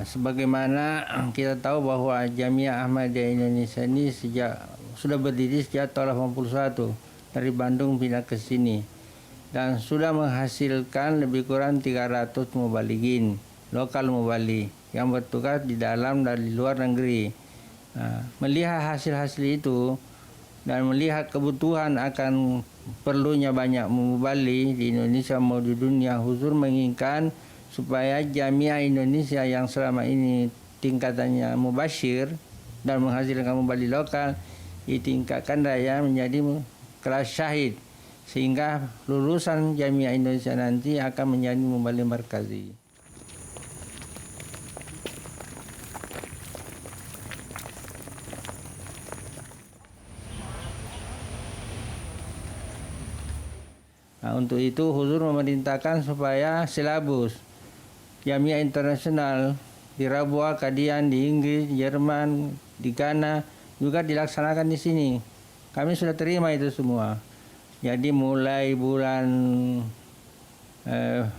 Sebagaimana kita tahu bahwa Jamiah Ahmadiyah Indonesia ini sudah berdiri sejak tahun 81 dari Bandung pindah ke sini dan sudah menghasilkan lebih kurang 300 mubalighin lokal mubali yang bertugas di dalam dan di luar negeri. Melihat hasil-hasil itu dan melihat kebutuhan akan perlunya banyak mubali di Indonesia maupun di dunia, Huzur menginginkan supaya Jamiah Indonesia yang selama ini tingkatannya mubasyir dan menghasilkan mubali lokal ditingkatkan daya menjadi kelas syahid, sehingga lulusan Jamiah Indonesia nanti akan menjadi mubali markazi. Untuk itu Huzur memerintahkan supaya silabus Jamiah internasional di Rabwa, Kadian, di Inggris, Jerman, di Ghana juga dilaksanakan di sini. Kami sudah terima itu semua. Jadi mulai bulan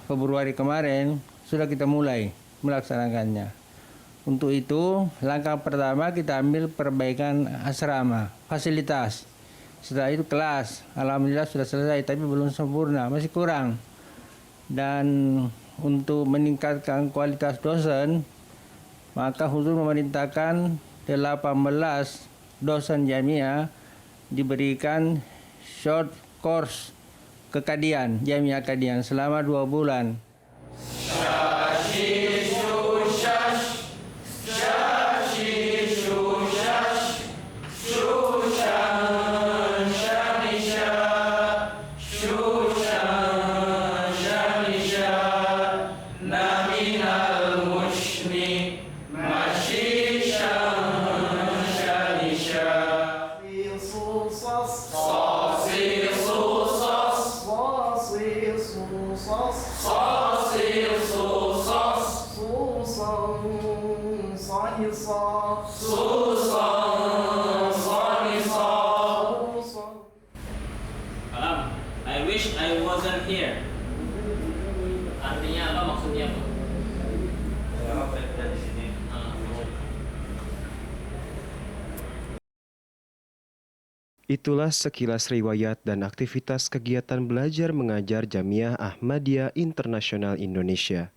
Februari kemarin sudah kita mulai melaksanakannya. Untuk itu langkah pertama kita ambil perbaikan asrama, fasilitas. Setelah itu kelas, alhamdulillah sudah selesai, tapi belum sempurna, masih kurang. Dan untuk meningkatkan kualitas dosen, maka Huzur memerintahkan 18 dosen Jamiah diberikan short course kekadian, Jamiah Kadian selama 2 bulan. I wish I wasn't here. Artinya apa, maksudnya apa? Dari sini. Itulah sekilas riwayat dan aktivitas kegiatan belajar mengajar Jamiah Ahmadiyah Internasional Indonesia.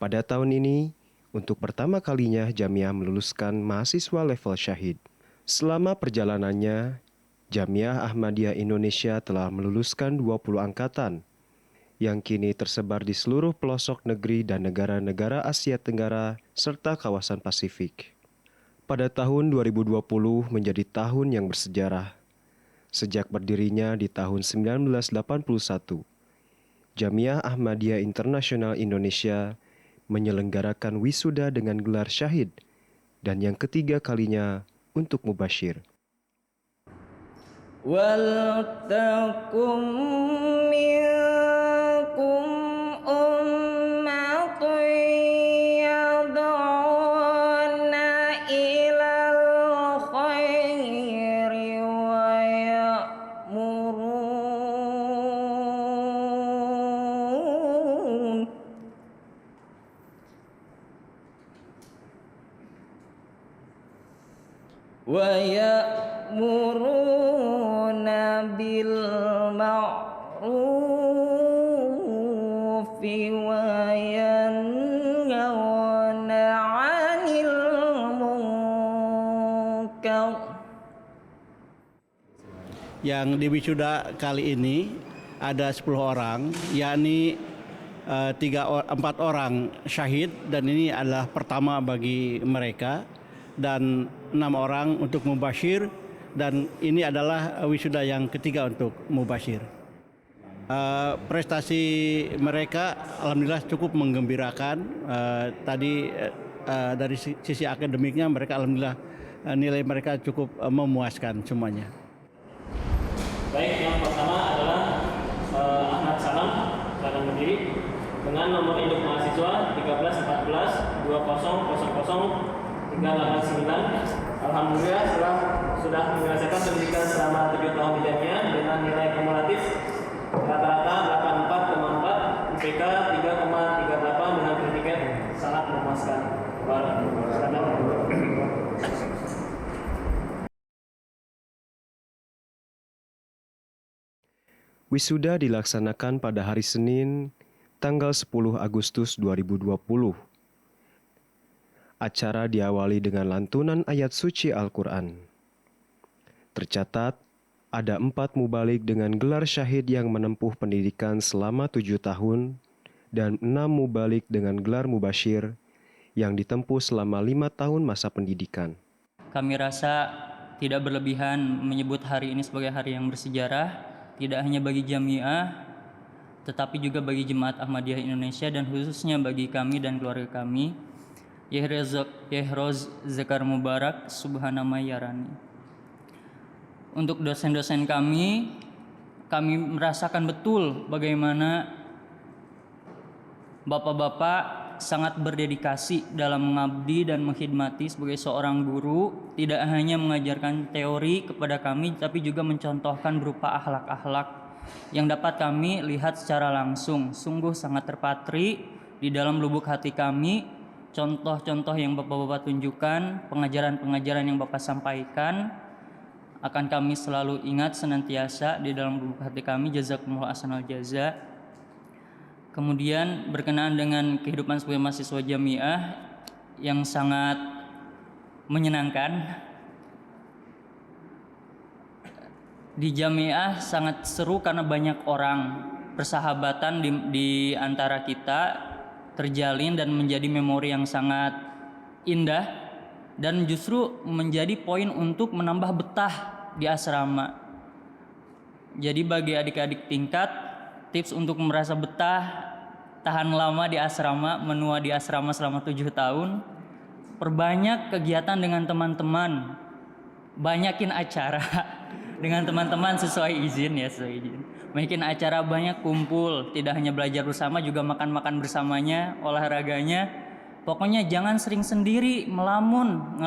Pada tahun ini, untuk pertama kalinya Jamiah meluluskan mahasiswa level syahid. Selama perjalanannya, Jamiah Ahmadiyah Indonesia telah meluluskan 20 angkatan yang kini tersebar di seluruh pelosok negeri dan negara-negara Asia Tenggara serta kawasan Pasifik. Pada tahun 2020 menjadi tahun yang bersejarah. Sejak berdirinya di tahun 1981, Jamiah Ahmadiyah Internasional Indonesia menyelenggarakan wisuda dengan gelar syahid dan yang ketiga kalinya untuk mubasyir. Waltakum minkum ummatun yad'una ilal khairi wa ya'murun bil ma'rufi wa yanhauna 'anil munkar. Yang di wisuda kali ini ada 10 orang, yakni 4 orang syahid, dan ini adalah pertama bagi mereka, dan 6 orang untuk mubasyir, dan ini adalah wisuda yang ketiga untuk mubasyir. Prestasi mereka alhamdulillah cukup menggembirakan. Tadi dari sisi akademiknya mereka alhamdulillah nilai mereka cukup memuaskan semuanya. Baik, yang pertama adalah Ahmad Salam, silakan berdiri dengan nomor induk mahasiswa 1314 2000 389. Alhamdulillah sudah menyelesaikan pendidikan selama 7 tahun di Jamiah dengan nilai kumulatif rata-rata 84,4, IPK 3,38 dengan predikat sangat memuaskan. Wisuda dilaksanakan pada hari Senin, tanggal 10 Agustus 2020. Acara diawali dengan lantunan ayat suci Al-Quran. Tercatat, ada 4 mubalik dengan gelar syahid yang menempuh pendidikan selama 7 tahun dan 6 mubalik dengan gelar mubasyir yang ditempuh selama 5 tahun masa pendidikan. Kami rasa tidak berlebihan menyebut hari ini sebagai hari yang bersejarah, tidak hanya bagi Jamiah, tetapi juga bagi Jemaat Ahmadiyah Indonesia dan khususnya bagi kami dan keluarga kami. Yehroz Zakar Mubarak Subhanama Yarani. Untuk dosen-dosen kami merasakan betul bagaimana bapak-bapak sangat berdedikasi dalam mengabdi dan mengkhidmati sebagai seorang guru, tidak hanya mengajarkan teori kepada kami, tapi juga mencontohkan berupa akhlak-akhlak yang dapat kami lihat secara langsung. Sungguh sangat terpatri di dalam lubuk hati kami, contoh-contoh yang bapak-bapak tunjukkan, pengajaran-pengajaran yang bapak sampaikan, akan kami selalu ingat senantiasa di dalam lubuk hati kami. Jazakumullah ahsanal jaza. Kemudian berkenaan dengan kehidupan sebagai mahasiswa Jamiah yang sangat menyenangkan. Di Jamiah sangat seru karena banyak orang, persahabatan di antara kita terjalin dan menjadi memori yang sangat indah dan justru menjadi poin untuk menambah betah di asrama. Jadi bagi adik-adik tingkat, tips untuk merasa betah, tahan lama di asrama, menua di asrama selama 7 tahun, perbanyak kegiatan dengan teman-teman, banyakin acara dengan teman-teman sesuai izin. Banyakin acara, banyak kumpul, tidak hanya belajar bersama, juga makan-makan bersamanya, olahraganya. Pokoknya jangan sering sendiri melamun,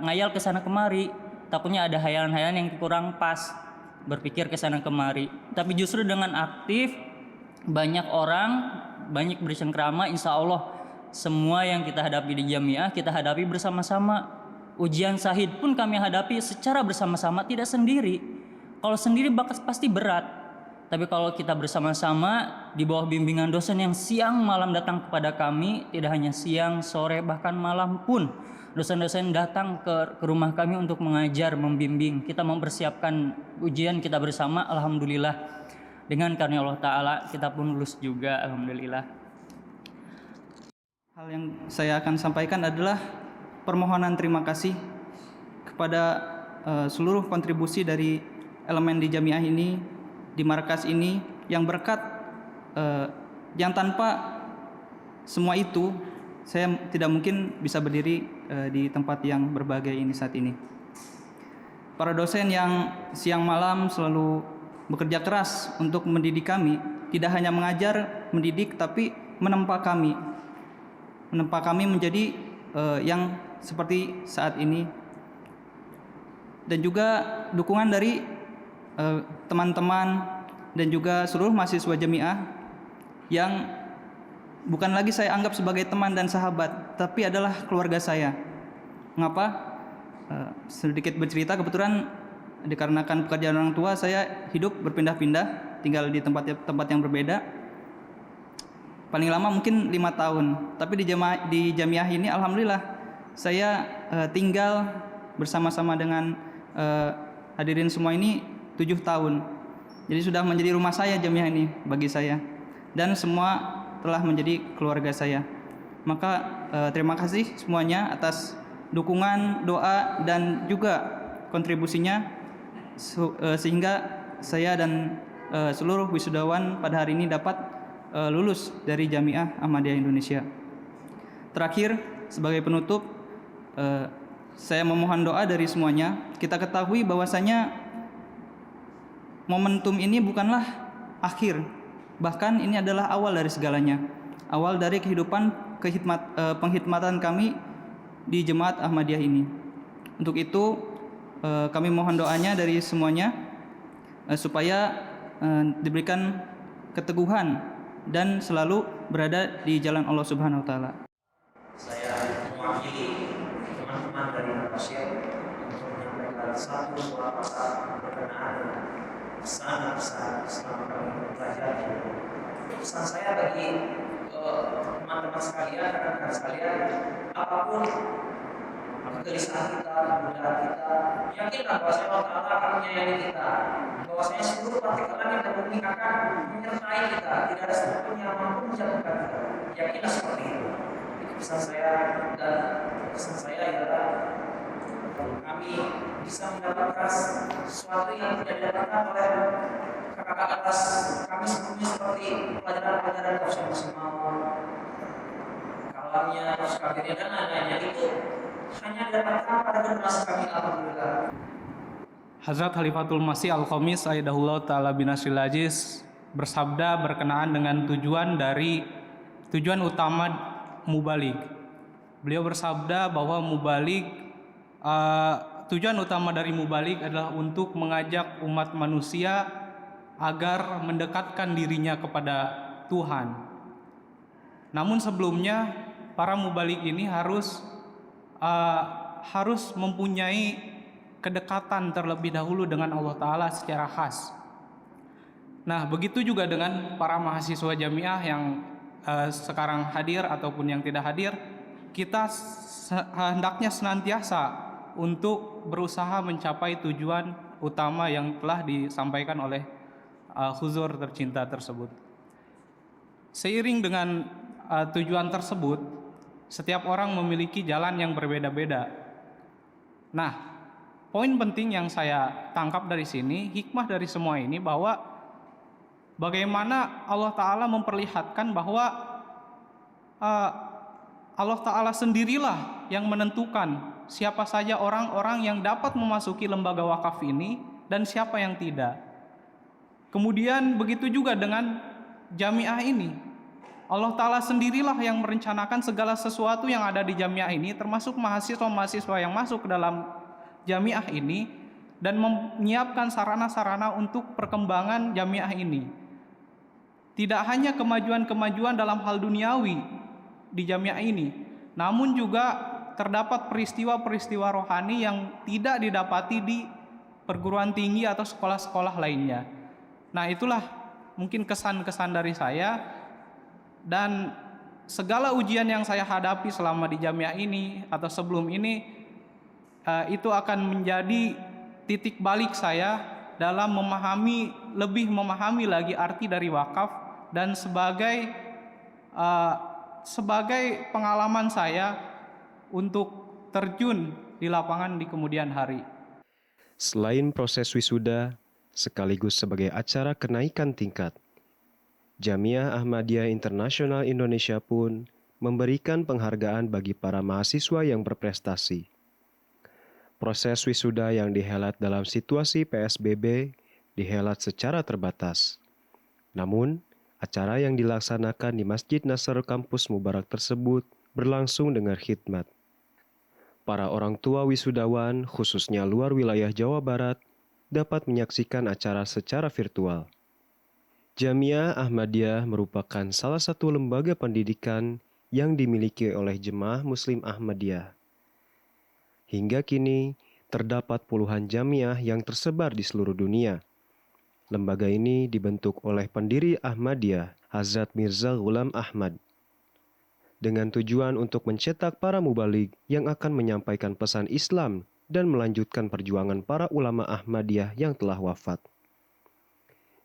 ngayal ke sana kemari, takutnya ada hayalan-hayalan yang kurang pas, berpikir ke sana kemari. Tapi justru dengan aktif, banyak orang, banyak bercengkrama, insya Allah semua yang kita hadapi di Jamiah kita hadapi bersama-sama. Ujian syahid pun kami hadapi secara bersama-sama, tidak sendiri. Kalau sendiri pasti berat, tapi kalau kita bersama-sama di bawah bimbingan dosen yang siang malam datang kepada kami, tidak hanya siang, sore, bahkan malam pun dosen-dosen datang ke rumah kami untuk mengajar, membimbing. Kita mempersiapkan ujian kita bersama, alhamdulillah. Dengan karunia Allah Ta'ala kita pun lulus juga, alhamdulillah. Hal yang saya akan sampaikan adalah permohonan terima kasih kepada seluruh kontribusi dari elemen di Jamiah ini, di markas ini, yang berkat yang tanpa semua itu saya tidak mungkin bisa berdiri di tempat yang berbahagia ini saat ini. Para dosen yang siang malam selalu bekerja keras untuk mendidik kami, tidak hanya mengajar, mendidik, tapi menempa kami menjadi yang seperti saat ini. Dan juga dukungan dari teman-teman dan juga seluruh mahasiswa Jamiah yang bukan lagi saya anggap sebagai teman dan sahabat, tapi adalah keluarga saya. Mengapa? Sedikit bercerita, kebetulan dikarenakan pekerjaan orang tua, saya hidup berpindah-pindah, tinggal di tempat yang berbeda. Paling lama mungkin 5 tahun. Tapi di Jamiah ini alhamdulillah saya tinggal bersama-sama dengan hadirin semua ini 7 tahun. Jadi sudah menjadi rumah saya Jamiah ini bagi saya, dan semua telah menjadi keluarga saya. Maka terima kasih semuanya atas dukungan, doa, dan juga kontribusinya, sehingga saya dan seluruh wisudawan pada hari ini dapat lulus dari Jamiah Ahmadiyah Indonesia. Terakhir, sebagai penutup, saya memohon doa dari semuanya. Kita ketahui bahwasanya momentum ini bukanlah akhir, bahkan ini adalah awal dari segalanya, awal dari kehidupan penghidmatan kami di Jemaat Ahmadiyah ini. Untuk itu kami mohon doanya dari semuanya supaya diberikan keteguhan dan selalu berada di jalan Allah Subhanahu wa taala. Saya mewakili teman-teman dari Malaysia untuk menyampaikan satu dua pasal berkenaan dengan pesan-pesan selama kami belajar. Pesan saya bagi teman-teman sekalian, rekan-rekan sekalian, apapun kegelisahan kita, kemudahan kita, yakinlah bahwa Allah Ta'ala akan menyayangi kita, bahwasanya seluruh partikel langit dan bumi akan menyertai kita, tidak ada satupun yang mampu menjatuhkan kita. Yakinlah seperti itu. Pesan saya, dan pesan saya adalah kami bisa mendapatkan sesuatu yang tidak didapatkan oleh kakak atas kami sebelumnya, seperti pelajaran-pelajaran tafsir Muslimah, kalamnya, terus kafirnya dan lain-lainnya, itu hanya didapatkan pada generasi kami. Alhamdulillah. Hazrat Khalifatul Masih Al-Khamis Ayyadahullah Ta'ala Binasril Aziz bersabda berkenaan dengan tujuan utama mubalik. Beliau bersabda bahwa tujuan utama dari mubalik adalah untuk mengajak umat manusia agar mendekatkan dirinya kepada Tuhan. Namun sebelumnya para mubalik ini harus mempunyai kedekatan terlebih dahulu dengan Allah Ta'ala secara khas. Nah, begitu juga dengan para mahasiswa jamiah yang sekarang hadir ataupun yang tidak hadir, kita hendaknya senantiasa untuk berusaha mencapai tujuan utama yang telah disampaikan oleh huzur tercinta tersebut. Seiring dengan tujuan tersebut, setiap orang memiliki jalan yang berbeda-beda. Nah, poin penting yang saya tangkap dari sini, hikmah dari semua ini, bahwa bagaimana Allah Ta'ala memperlihatkan bahwa Allah Ta'ala sendirilah yang menentukan siapa saja orang-orang yang dapat memasuki lembaga wakaf ini dan siapa yang tidak. Kemudian begitu juga dengan jamiah ini. Allah Ta'ala sendirilah yang merencanakan segala sesuatu yang ada di jamiah ini, termasuk mahasiswa-mahasiswa yang masuk ke dalam jamiah ini, dan menyiapkan sarana-sarana untuk perkembangan jamiah ini. Tidak hanya kemajuan-kemajuan dalam hal duniawi di jamiah ini, namun juga terdapat peristiwa-peristiwa rohani yang tidak didapati di perguruan tinggi atau sekolah-sekolah lainnya. Nah, itulah mungkin kesan-kesan dari saya, dan segala ujian yang saya hadapi selama di jamiah ini atau sebelum ini, itu akan menjadi titik balik saya dalam lebih memahami lagi arti dari wakaf, dan sebagai pengalaman saya untuk terjun di lapangan di kemudian hari. Selain proses wisuda, sekaligus sebagai acara kenaikan tingkat, Jamiah Ahmadiyah Internasional Indonesia pun memberikan penghargaan bagi para mahasiswa yang berprestasi. Proses wisuda yang dihelat dalam situasi PSBB dihelat secara terbatas. Namun, acara yang dilaksanakan di Masjid Nasr Kampus Mubarak tersebut berlangsung dengan khidmat. Para orang tua wisudawan, khususnya luar wilayah Jawa Barat, dapat menyaksikan acara secara virtual. Jamiah Ahmadiyah merupakan salah satu lembaga pendidikan yang dimiliki oleh Jemaah Muslim Ahmadiyah. Hingga kini, terdapat puluhan jamiah yang tersebar di seluruh dunia. Lembaga ini dibentuk oleh pendiri Ahmadiyah, Hazrat Mirza Ghulam Ahmad, dengan tujuan untuk mencetak para mubalik yang akan menyampaikan pesan Islam dan melanjutkan perjuangan para ulama Ahmadiyah yang telah wafat.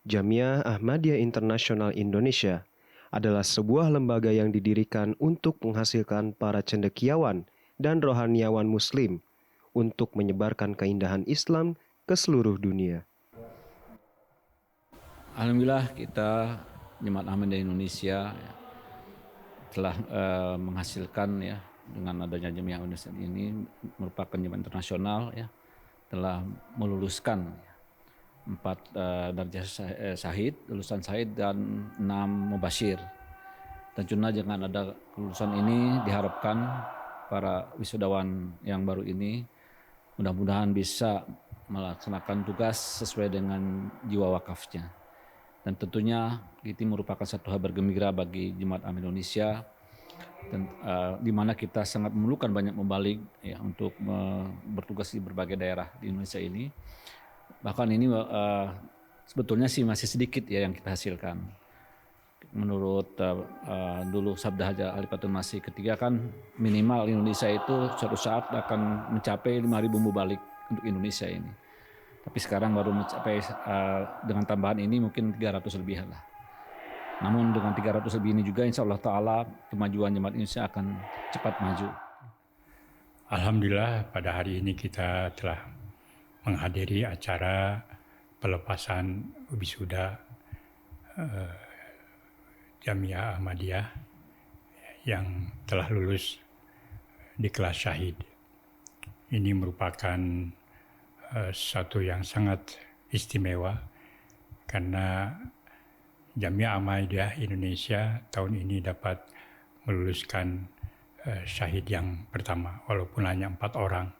Jamiah Ahmadiyah Internasional Indonesia adalah sebuah lembaga yang didirikan untuk menghasilkan para cendekiawan dan rohaniawan Muslim untuk menyebarkan keindahan Islam ke seluruh dunia. Alhamdulillah, kita Jemaat Ahmadiyah Indonesia telah menghasilkan, ya, dengan adanya Jamiah Indonesia ini merupakan jemaah internasional, ya, telah meluluskan 4 darjah syahid, lulusan syahid, dan 6 mubasyir. Tentunya dengan ada kelulusan ini diharapkan para wisudawan yang baru ini mudah-mudahan bisa melaksanakan tugas sesuai dengan jiwa wakafnya. Dan tentunya itu merupakan satu hal bergembira bagi Jemaat Ahmadiyah Indonesia dan di mana kita sangat memerlukan banyak mubalik ya untuk bertugas di berbagai daerah di Indonesia ini. Bahkan ini sebetulnya sih masih sedikit ya yang kita hasilkan. Menurut dulu Sabda Haji Alifatun Masih ketiga kan minimal Indonesia itu suatu saat akan mencapai 5.000 mubalik untuk Indonesia ini. Tapi sekarang baru mencapai dengan tambahan ini mungkin 300 lebih lah. Namun dengan 300 lebih ini juga insya Allah Ta'ala kemajuan jemaat Indonesia akan cepat maju. Alhamdulillah pada hari ini kita telah menghadiri acara pelepasan wisuda Jamiah Ahmadiyah yang telah lulus di kelas syahid. Ini merupakan sesuatu yang sangat istimewa karena Jamiah Ahmadiyah Indonesia tahun ini dapat meluluskan syahid yang pertama, walaupun hanya 4 orang,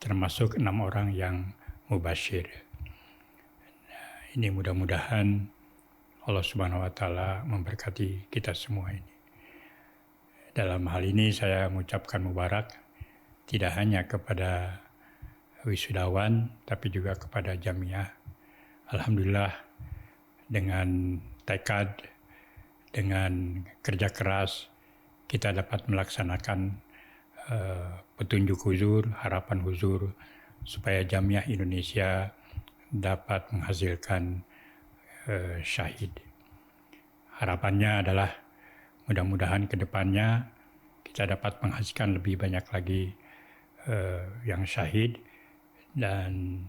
termasuk 6 orang yang mubasyir. Ini mudah-mudahan Allah Subhanahu wa Ta'ala memberkati kita semua ini. Dalam hal ini saya mengucapkan mubarak tidak hanya kepada wisudawan, tapi juga kepada jamiah. Alhamdulillah dengan tekad, dengan kerja keras, kita dapat melaksanakan petunjuk huzur, harapan huzur, supaya jamiah Indonesia dapat menghasilkan syahid. Harapannya adalah mudah-mudahan ke depannya kita dapat menghasilkan lebih banyak lagi yang syahid, dan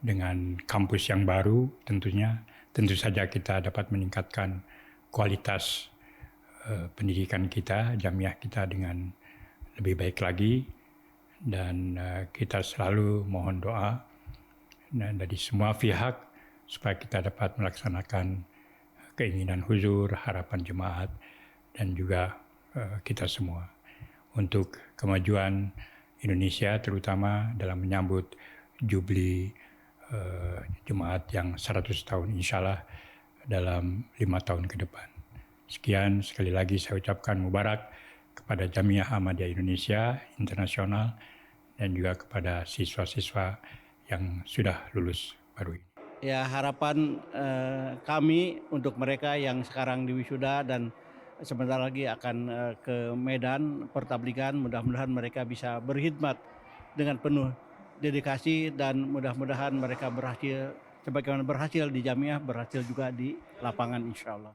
dengan kampus yang baru tentu saja kita dapat meningkatkan kualitas pendidikan kita, jamiah kita dengan lebih baik lagi, dan kita selalu mohon doa dari semua pihak supaya kita dapat melaksanakan keinginan huzur, harapan jemaat, dan juga kita semua untuk kemajuan Indonesia, terutama dalam menyambut jubli jemaat yang 100 tahun insya Allah dalam 5 tahun ke depan. Sekian, sekali lagi saya ucapkan mubarak kepada Jamiah Ahmadiyah Indonesia Internasional dan juga kepada siswa-siswa yang sudah lulus baru ini. Ya, harapan kami untuk mereka yang sekarang di wisuda dan sebentar lagi akan ke Medan pertabligan, mudah-mudahan mereka bisa berkhidmat dengan penuh dedikasi dan mudah-mudahan mereka berhasil, sebagaimana berhasil di jamiah, berhasil juga di lapangan insya Allah.